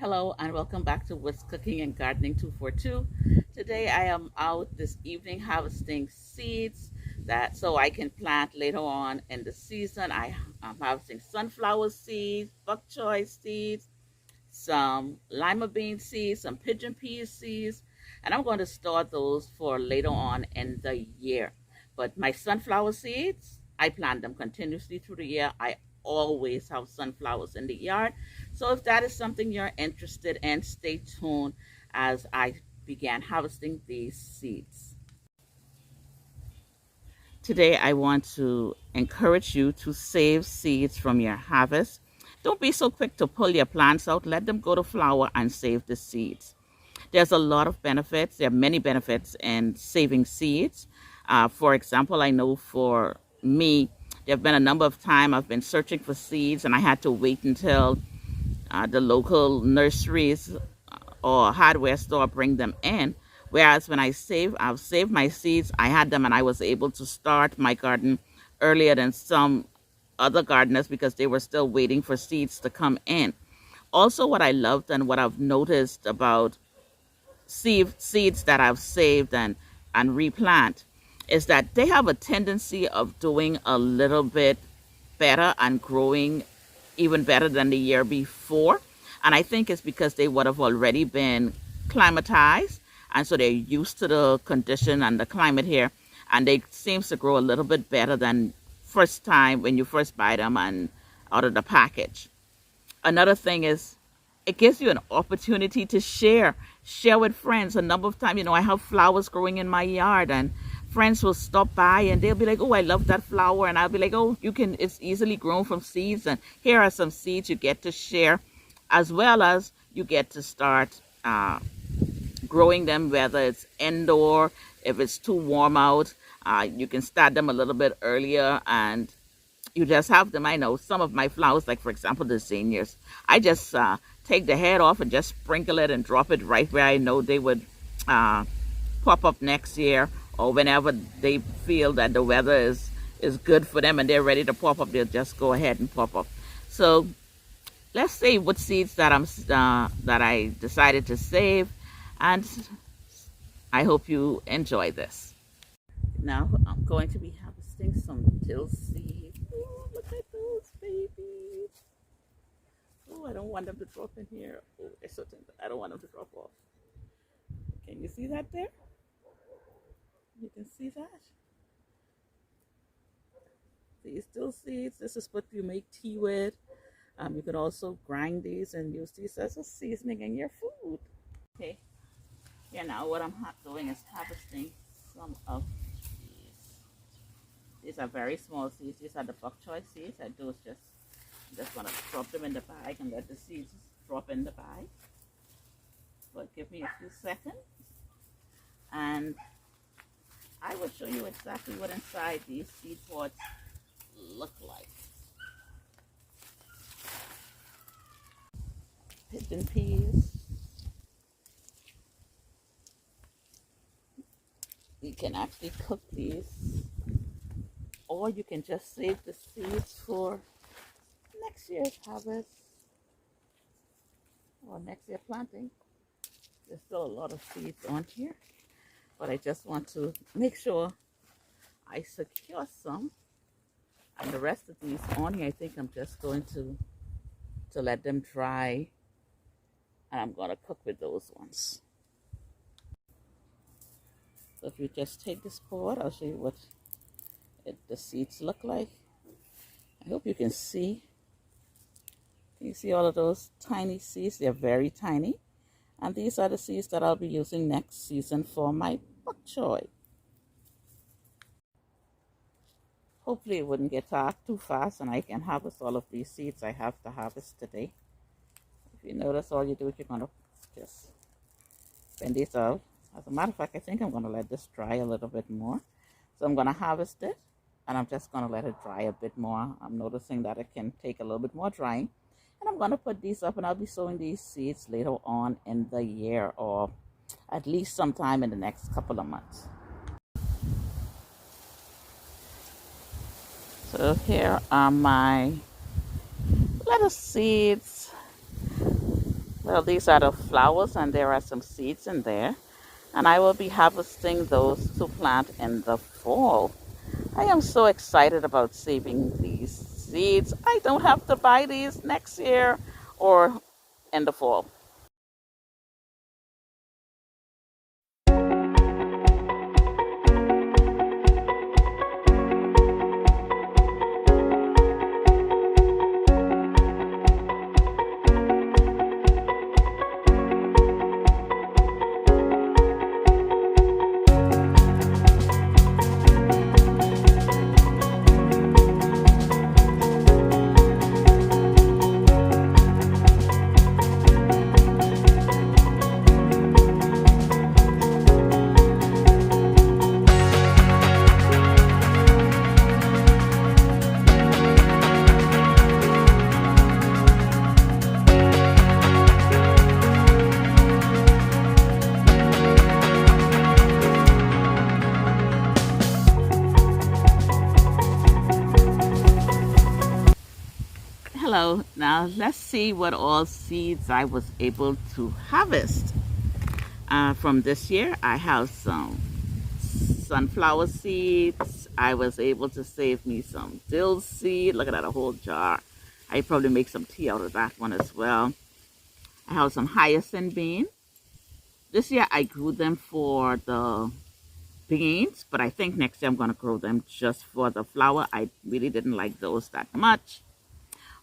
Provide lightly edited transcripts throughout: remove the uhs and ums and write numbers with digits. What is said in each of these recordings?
Hello and welcome back to What's Cooking and Gardening 242. Today I am out this evening harvesting seeds that so I can plant later on in the season. am harvesting sunflower seeds, bok choy seeds, some lima bean seeds, some pigeon pea seeds, and I'm going to store those for later on in the year. But my sunflower seeds, I plant them continuously through the year. I always have sunflowers in the yard. So if that is something you're interested in, stay tuned as I began harvesting these seeds. Today, I want to encourage you to save seeds from your harvest. Don't be so quick to pull your plants out. Let them go to flower and save the seeds. There's a lot of benefits. There are many benefits in saving seeds. For example, I know for me, there have been a number of times I've been searching for seeds and I had to wait until the local nurseries or hardware store bring them in. Whereas when I've saved my seeds, I had them and I was able to start my garden earlier than some other gardeners because they were still waiting for seeds to come in. Also, what I loved and what I've noticed about seeds that I've saved and replant is that they have a tendency of doing a little bit better and growing even better than the year before. And I think it's because they would have already been climatized. And so they're used to the condition and the climate here. And they seems to grow a little bit better than first time when you first buy them and out of the package. Another thing is it gives you an opportunity to share with friends. A number of times, I have flowers growing in my yard and friends will stop by and they'll be like, oh, I love that flower. And I'll be like, oh, it's easily grown from seeds. And here are some seeds you get to share, as well as you get to start growing them, whether it's indoor, if it's too warm out, you can start them a little bit earlier and you just have them. I know some of my flowers, like for example, the zinnias, I just take the head off and just sprinkle it and drop it right where I know they would pop up next year, or whenever they feel that the weather is good for them and they're ready to pop up, they'll just go ahead and pop up. So let's see what seeds that I decided to save, and I hope you enjoy this. Now I'm going to be harvesting some dill seeds. Oh, look at those babies. Oh, I don't want them to drop in here. Oh, they're so tender. I don't want them to drop off. Can you see that there? You can see that. These dill seeds, this is what you make tea with. You can also grind these and use these as a seasoning in your food. Okay, here now what I'm doing is harvesting some of these. These are very small seeds. These are the bok choy seeds. I do is just want to drop them in the bag and let the seeds drop in the bag. But give me a few seconds and I will show you exactly what inside these seed pods look like. Pigeon peas. You can actually cook these, or you can just save the seeds for next year's harvest or next year planting. There's still a lot of seeds on here, but I just want to make sure I secure some. And the rest of these on here, I think I'm just going to let them dry, and I'm going to cook with those ones. So if you just take this pod, I'll show you what the seeds look like. I hope you can see. Can you see all of those tiny seeds? They're very tiny. And these are the seeds that I'll be using next season for my bok choy. Hopefully it wouldn't get dark too fast and I can harvest all of these seeds I have to harvest today. If you notice, all you do is you're going to just bend these out. As a matter of fact, I think I'm going to let this dry a little bit more. So I'm going to harvest it and I'm just going to let it dry a bit more. I'm noticing that it can take a little bit more drying. And I'm going to put these up and I'll be sowing these seeds later on in the year, or at least sometime in the next couple of months. So here are my lettuce seeds. Well, these are the flowers, and there are some seeds in there. And I will be harvesting those to plant in the fall. I am so excited about saving these seeds. I don't have to buy these next year or in the fall. Hello, now let's see what all seeds I was able to harvest. From this year, I have some sunflower seeds. I was able to save me some dill seed. Look at that, a whole jar. I probably make some tea out of that one as well. I have some hyacinth bean. This year I grew them for the beans, but I think next year I'm going to grow them just for the flower. I really didn't like those that much.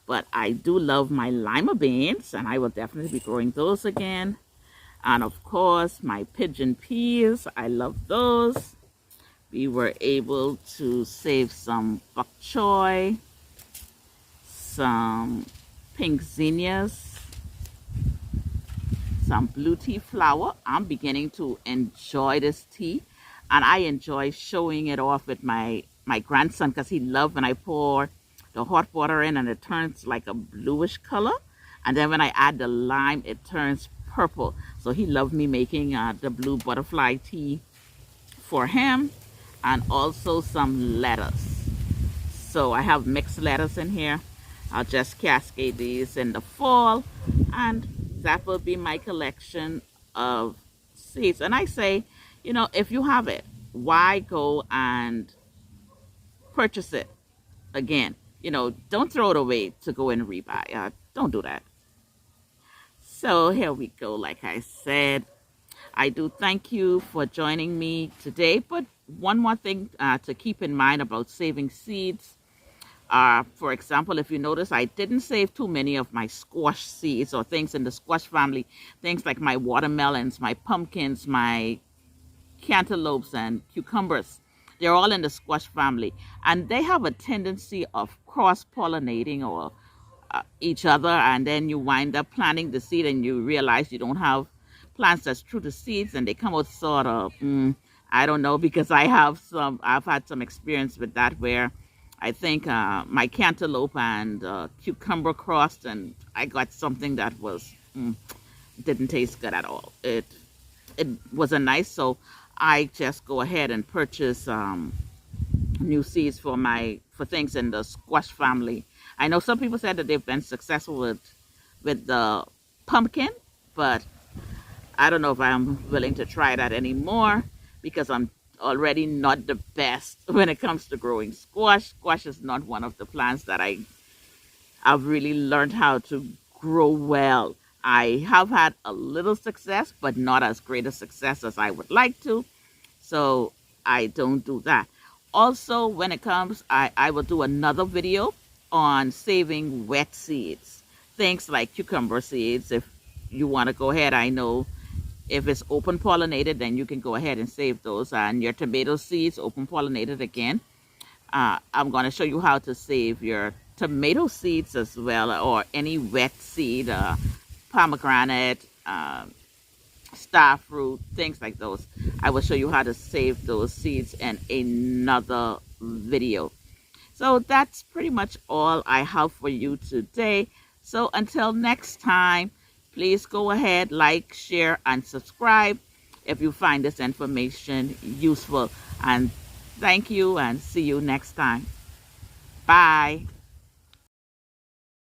But I do love my lima beans, and I will definitely be growing those again. And of course, my pigeon peas, I love those. We were able to save some bok choy, some pink zinnias, some blue tea flower. I'm beginning to enjoy this tea, and I enjoy showing it off with my grandson because he loves when I pour the hot water in and it turns like a bluish color, and then when I add the lime it turns purple. So he loved me making the blue butterfly tea for him, and also some lettuce. So I have mixed lettuce in here. I'll just cascade these in the fall, and that will be my collection of seeds. And I say, you know, if you have it, why go and purchase it again? You know, don't throw it away to go and rebuy. Don't do that. So here we go. Like I said, I do thank you for joining me today. But one more thing to keep in mind about saving seeds. For example, if you notice, I didn't save too many of my squash seeds or things in the squash family. Things like my watermelons, my pumpkins, my cantaloupes and cucumbers. They're all in the squash family, and they have a tendency of cross-pollinating or each other, and then you wind up planting the seed and you realize you don't have plants that's true to seeds, and they come out sort of, I don't know, because I've had some experience with that where I think my cantaloupe and cucumber crossed, and I got something that was didn't taste good at all. It wasn't nice, so I just go ahead and purchase new seeds for things in the squash family. I know some people said that they've been successful with the pumpkin, but I don't know if I'm willing to try that anymore because I'm already not the best when it comes to growing squash. Squash is not one of the plants that I've really learned how to grow well. I have had a little success, but not as great a success as I would like to. So I don't do that. Also, when it comes, I will do another video on saving wet seeds. Things like cucumber seeds. If you want to go ahead, I know if it's open pollinated, then you can go ahead and save those. And your tomato seeds, open pollinated again. I'm going to show you how to save your tomato seeds as well, or any wet seed, pomegranate, star fruit, things like those. I will show you how to save those seeds in another video. So that's pretty much all I have for you today. So until next time, please go ahead, like, share, and subscribe if you find this information useful. And thank you, and see you next time. Bye.